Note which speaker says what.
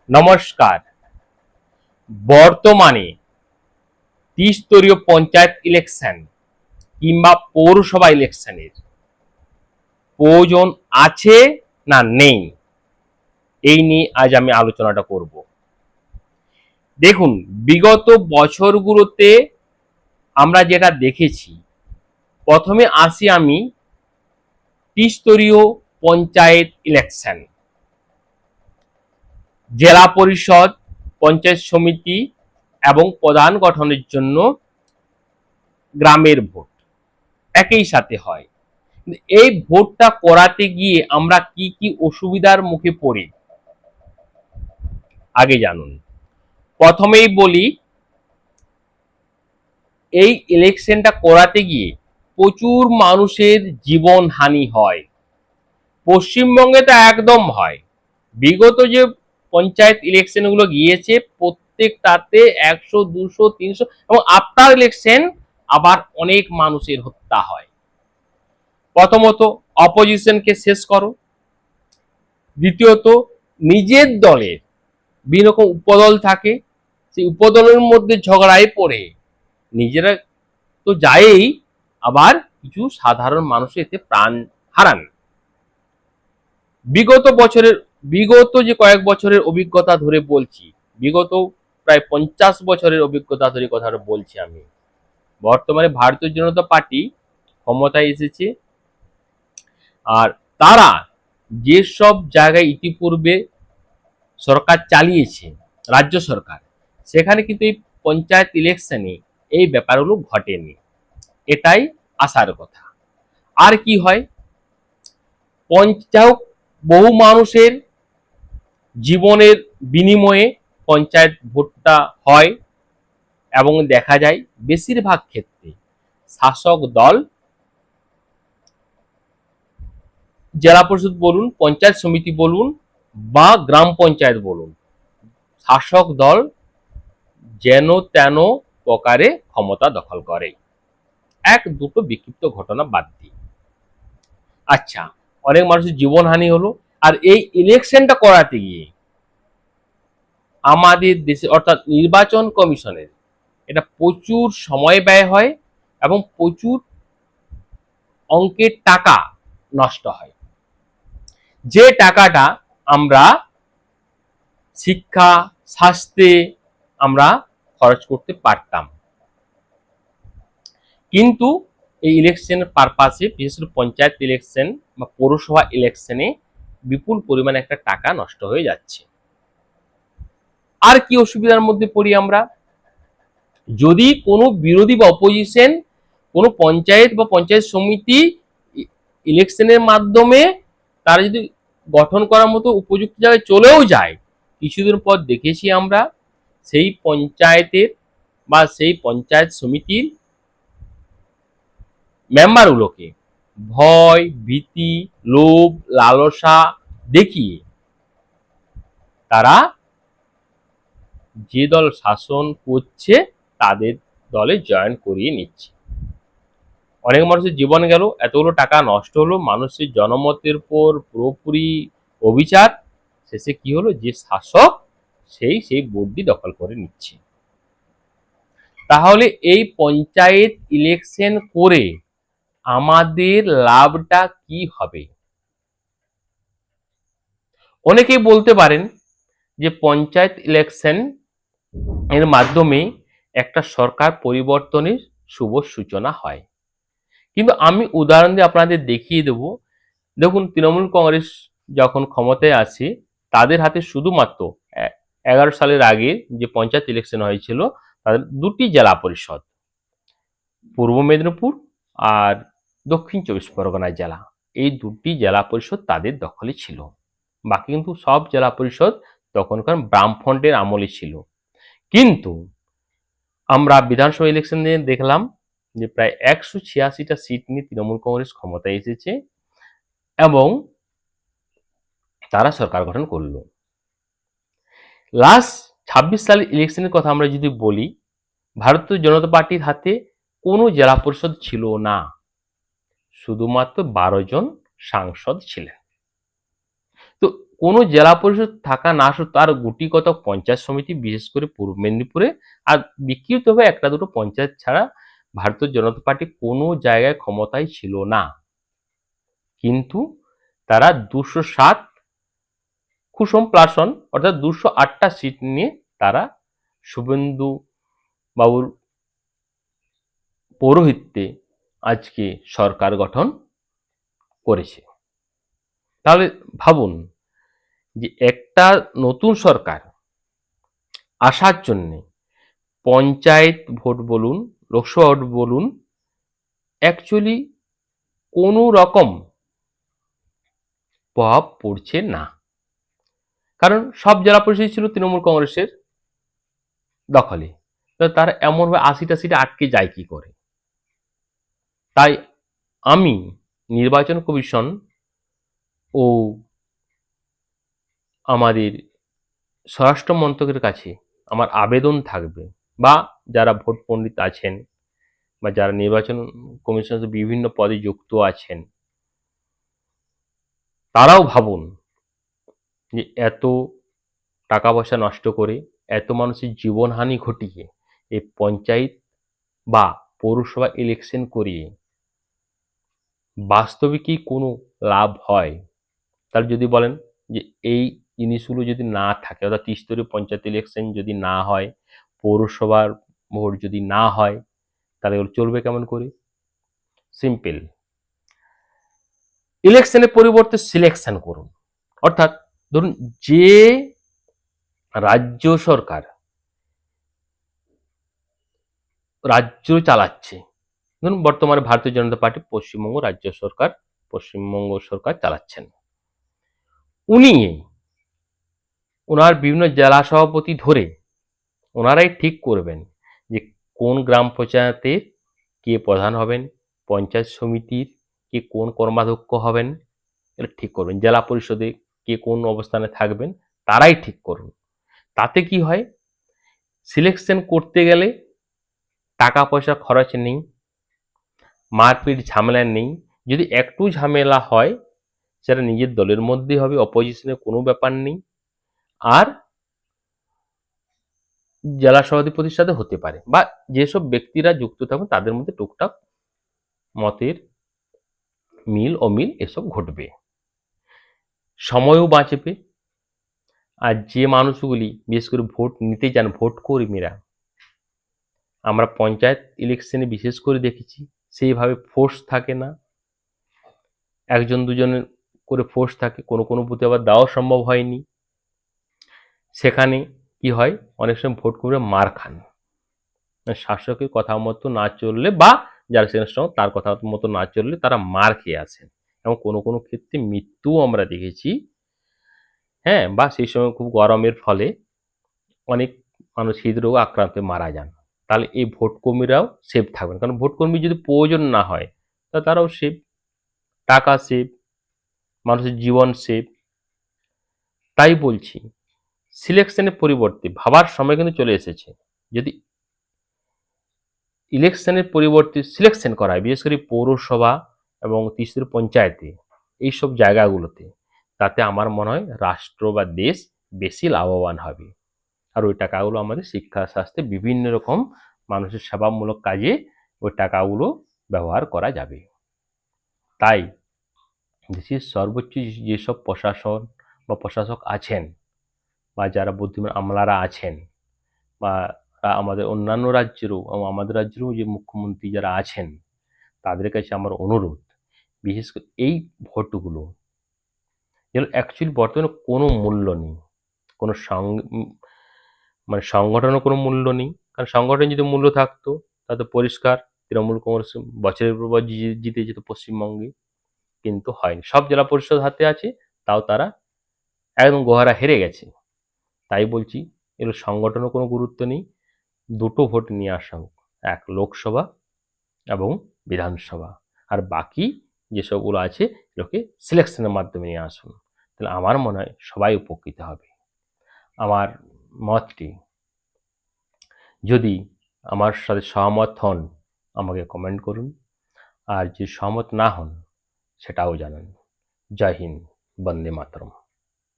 Speaker 1: নমস্কার। বর্তমানে ত্রিস্তরীয় পঞ্চায়েত ইলেকশন কিংবা পৌরসভা ইলেকশনের প্রয়োজন আছে না নেই, এই নিয়ে আজ আমি আলোচনাটা করব। দেখুন, বিগত বছরগুলোতে আমরা যেটা দেখেছি, প্রথমে আসি আমি ত্রিস্তরীয় পঞ্চায়েত ইলেকশন, জেলা পরিষদ, পঞ্চায়েত সমিতি এবং প্রধান গঠনের জন্য গ্রামের ভোট একই সাথে হয়। এই ভোটটা করাতে গিয়ে আমরা কি কি অসুবিধার মুখে পড়ি আগে জানুন। প্রথমেই বলি, এই ইলেকশনটা করাতে গিয়ে প্রচুর মানুষের জীবন হানি হয়। পশ্চিমবঙ্গে তো একদম হয়। বিগত যে পঞ্চায়েত ইলেকশন গুলো গিয়েছে প্রত্যেকটাতে 100, 200, 300 এবং আফটার ইলেকশন আবার অনেক মানুষের হত্যা হয়। প্রথমত অপোজিশনকে শেষ করো, দ্বিতীয়ত নিজের দলের বিভিন্ন রকম উপদল থাকে, সেই উপদলের মধ্যে ঝগড়ায় পড়ে নিজেরা তো যায়ই, আবার কিছু সাধারণ মানুষ এতে প্রাণ হারান। বিগত যে কয়েক বছরের অভিজ্ঞতা ধরে বলছি, বিগত প্রায় 50 বছরের অভিজ্ঞতা ধরে কথাটা বলছি আমি। বর্তমানে ভারতীয় জনতা পার্টি ক্ষমতায় এসেছে, আর তারা যেসব জায়গায় ইতিপূর্বে সরকার চালিয়েছে, রাজ্য সরকার, সেখানে কিন্তু এই পঞ্চায়েত ইলেকশনে এই ব্যাপারগুলো ঘটেনি, এটাই আসার কথা। আর কি হয়, পঞ্চায়েত বহু মানুষের জীবনের বিনিময়ে পঞ্চায়েত ভোটটা হয় এবং দেখা যায় বেশিরভাগ ক্ষেত্রে শাসক দল, জেলা পরিষদ বলুন, পঞ্চায়েত সমিতি বলুন বা গ্রাম পঞ্চায়েত বলুন, শাসক দল যেন তেন প্রকারে ক্ষমতা দখল করে, এক দুটো বিক্ষিপ্ত ঘটনা বাদ দিয়ে। আচ্ছা, অনেক মানুষের জীবনহানি হলো। আর এই ইলেকশনটা করাতে গিয়ে আমাদের দেশে অর্থাৎ নির্বাচন কমিশনের এটা প্রচুর সময় ব্যয় হয় এবং প্রচুর অঙ্কের টাকা নষ্ট হয়। যে টাকাটা আমরা শিক্ষা, স্বাস্থ্যে আমরা খরচ করতে পারতাম, কিন্তু এই ইলেকশনের পারপাসে, বিশেষ করে পঞ্চায়েত ইলেকশন বা পৌরসভা ইলেকশনে বিপুল পরিমাণে একটা টাকা নষ্ট হয়ে যাচ্ছে। আর কি অসুবিধার মধ্যে পড়ি আমরা, যদি কোনো বিরোধী বা অপোজিশন কোনো পঞ্চায়েত বা পঞ্চায়েত সমিতি ইলেকশনের মাধ্যমে তারা যদি গঠন করার মতো উপযুক্ত জায়গায় চলেও যায়, কিছুদিন পর দেখেছি আমরা সেই পঞ্চায়েতের বা সেই পঞ্চায়েত সমিতির মেম্বারগুলোকে ভয়, ভীতি, লোভ, লালসা দেখিয়ে তারা যে দল শাসন করছে তাদের দলে জয়েন করিয়ে নিচ্ছে। অনেক মানুষের জীবন গেল, এতগুলো টাকা নষ্ট হলো, মানুষের জনমতের উপর পুরোপুরি অবিচার। শেষে কি হলো, যে শাসক সেই বোর্ডটি দখল করে নিচ্ছে। তাহলে এই পঞ্চায়েত ইলেকশন করে আমাদের লাভটা কি হবে? অনেকেই বলতে পারেন যে পঞ্চায়েত ইলেকশন এর মাধ্যমে একটা সরকার পরিবর্তনের শুভ সূচনা হয়, কিন্তু আমি উদাহরণ দিয়ে আপনাদের দেখিয়ে দেব। দেখুন, তৃণমূল কংগ্রেস যখন ক্ষমতায় আসে, তাদের হাতে শুধুমাত্র 11 সালের আগে যে পঞ্চায়েত ইলেকশন হয়েছিল, তাদের দুটি জেলা পরিষদ, পূর্ব মেদিনীপুর আর দক্ষিণ 24 পরগনা জেলা, এই দুটি জেলা পরিষদ তাদের দখলে ছিল। বাকি কিন্তু সব জেলা পরিষদ তখনকার বামফ্রন্টের আমলে ছিল। কিন্তু আমরা বিধানসভা ইলেকশন নিয়ে দেখলাম যে প্রায় 186টা সিট নিয়ে তৃণমূল কংগ্রেস ক্ষমতায় এসেছে এবং তারা সরকার গঠন করলো। লাস্ট 26 সালের ইলেকশনের কথা আমরা যদি বলি, ভারতীয় জনতা পার্টির হাতে কোনো জেলা পরিষদ ছিল না, শুধুমাত্র 12 জন সাংসদ ছিলেন। তো কোনো জেলা পরিষদ থাকা না সত্ত্বেও তার গুটিকত পঞ্চায়েত সমিতি, বিশেষ করে পূর্ব মেদিনীপুরে, আর বিক্ষিপ্তভাবে একটা দুটো পঞ্চায়েত ছাড়া ভারতীয় জনতা পার্টি কোনো জায়গায় ক্ষমতায় ছিল না। কিন্তু তারা 207 কুসুম প্লাসন অর্থাৎ 208টা সিট নিয়ে তারা শুভেন্দু বাবুর পৌরোহিত্যে আজকে সরকার গঠন করেছে। তাহলে ভাবুন যে একটা নতুন সরকার আসার জন্যে পঞ্চায়েত ভোট বলুন, লোকসভা ভোট বলুন, অ্যাকচুয়ালি কোনো রকম প্রভাব পড়ছে না। কারণ সব জেলা পরিষদ ছিল তৃণমূল কংগ্রেসের দখলে, তো তারা এমনভাবে 80টা সিটে আটকে যায় কি করে? তাই আমি নির্বাচন কমিশন ও আমাদের স্বরাষ্ট্র মন্ত্রকের কাছে আমার আবেদন থাকবে, বা যারা ভোট পণ্ডিত আছেন বা যারা নির্বাচন কমিশনের বিভিন্ন পদে যুক্ত আছেন, তারাও ভাবুন যে এত টাকা পয়সা নষ্ট করে, এত মানুষের জীবনহানি ঘটিয়ে এই পঞ্চায়েত বা পৌরসভা ইলেকশন করিয়ে বাস্তবে কি কোনো লাভ হয়? তাহলে যদি বলেন যে এই জিনিসগুলো যদি না থাকে, অর্থাৎ ত্রিস্তরীয় পঞ্চায়েত ইলেকশন যদি না হয়, পৌরসভার ভোট যদি না হয়, তাহলে এগুলো চলবে কেমন করে? সিম্পল, ইলেকশনের পরিবর্তে সিলেকশন করুন। অর্থাৎ ধরুন যে রাজ্য সরকার রাজ্য চালাচ্ছে, ধরুন বর্তমানে ভারতীয় জনতা পার্টি পশ্চিমবঙ্গ সরকার চালাচ্ছেন, উনি ওনার বিভিন্ন জেলা সভাপতি ধরে ওনারাই ঠিক করবেন যে কোন গ্রাম পঞ্চায়েতের কে প্রধান হবেন, পঞ্চায়েত সমিতির কে কোন কর্মাধ্যক্ষ হবেন, এটা ঠিক করবেন। জেলা পরিষদে কে কোন অবস্থানে থাকবেন, তারাই ঠিক করুন। তাতে কি হয়, সিলেকশন করতে গেলে টাকা পয়সা খরচ নেই, মারপিট ঝামেলা নেই। যদি একটু ঝামেলা হয় সেটা নিজের দলের মধ্যেই হবে, অপোজিশনের কোনো ব্যাপার নেই। আর জেলা সভাধিপতির সাথে হতে পারে, বা যেসব ব্যক্তিরা যুক্ত থাকবেন তাদের মধ্যে টুকটাক মতের মিল অমিল এসব ঘটবে, সময়ও বাঁচবে। আর যে মানুষগুলি বিশেষ করে ভোট নিতে যান, ভোট কর্মীরা, আমরা পঞ্চায়েত ইলেকশনে বিশেষ করে দেখেছি সেইভাবে ফোর্স থাকে না, একজন দুজনের করে ফোর্স থাকে, কোনো কোনো বুথে আবার দেওয়া সম্ভব হয়নি। সেখানে কি হয়, অনেক সময় ভোট কর্মীরা মার খান, শাসকের কথা মতো না চললে, বা যারা সেখানে স্ট্রং তার কথা মতো না চললে তারা মার খেয়ে আসেন, এবং কোনো কোনো ক্ষেত্রে মৃত্যুও আমরা দেখেছি। হ্যাঁ, বা সেই সময় খুব গরমের ফলে অনেক মানুষ হৃদরোগে আক্রান্ত হয়ে মারা যান। তাহলে এই ভোট কর্মীরাও সেফ থাকবেন, কারণ ভোট কর্মী যদি প্রয়োজন না হয় তা তারাও সেফ, টাকা সেফ, মানুষের জীবন সেফ। তাই বলছি সিলেকশনের পরিবর্তে ভাবার সময় কিন্তু চলে এসেছে। যদি ইলেকশনের পরিবর্তে সিলেকশন করা হয়, বিশেষ করে পৌরসভা এবং ত্রিস্তরীয় পঞ্চায়েতে, এইসব জায়গাগুলোতে, তাতে আমার মনে হয় রাষ্ট্র বা দেশ বেশি লাভবান হবে। আর ওই টাকাগুলো আমাদের শিক্ষা, স্বাস্থ্যে, বিভিন্ন রকম মানুষের সেবামূলক কাজে ওই টাকাগুলো ব্যবহার করা যাবে। তাই দেশের সর্বোচ্চ যেসব প্রশাসন বা প্রশাসক আছেন, বা যারা বুদ্ধিমান আমলারা আছেন, বা আমাদের অন্যান্য রাজ্যেরও, আমাদের রাজ্যেরও যে মুখ্যমন্ত্রী যারা আছেন, তাদের কাছে আমার অনুরোধ, বিশেষ করে এই ভোটগুলো যেন অ্যাকচুয়ালি বর্তমানে কোনো মূল্য নেই, কোনো মানে সংগঠনের কোনো মূল্য নেই। কারণ সংগঠন যদি মূল্য থাকতো তাতে পরিষ্কার তৃণমূল কংগ্রেস বছরের পর বছর জিতে যেত পশ্চিমবঙ্গে, কিন্তু হয়নি। সব জেলা পরিষদ হাতে আছে, তাও তারা একদম গোহারা হেরে গেছে। তাই বলছি এর সংগঠনের কোনো গুরুত্ব নেই, দুটো ভোট নিয়ে আসা হোক, এক লোকসভা এবং বিধানসভা, আর বাকি যেসবগুলো আছে এগুলোকে সিলেকশনের মাধ্যমে নিয়ে আসুন। তাহলে আমার মনে হয় সবাই উপকৃত হবে। আমার মতটি, যদি আমার সাথে সহমত হন আমাকে কমেন্ট করুন, আর যদি সহমত না হন সেটাও জানান। জয় হিন্দ, বন্দে মাতরম।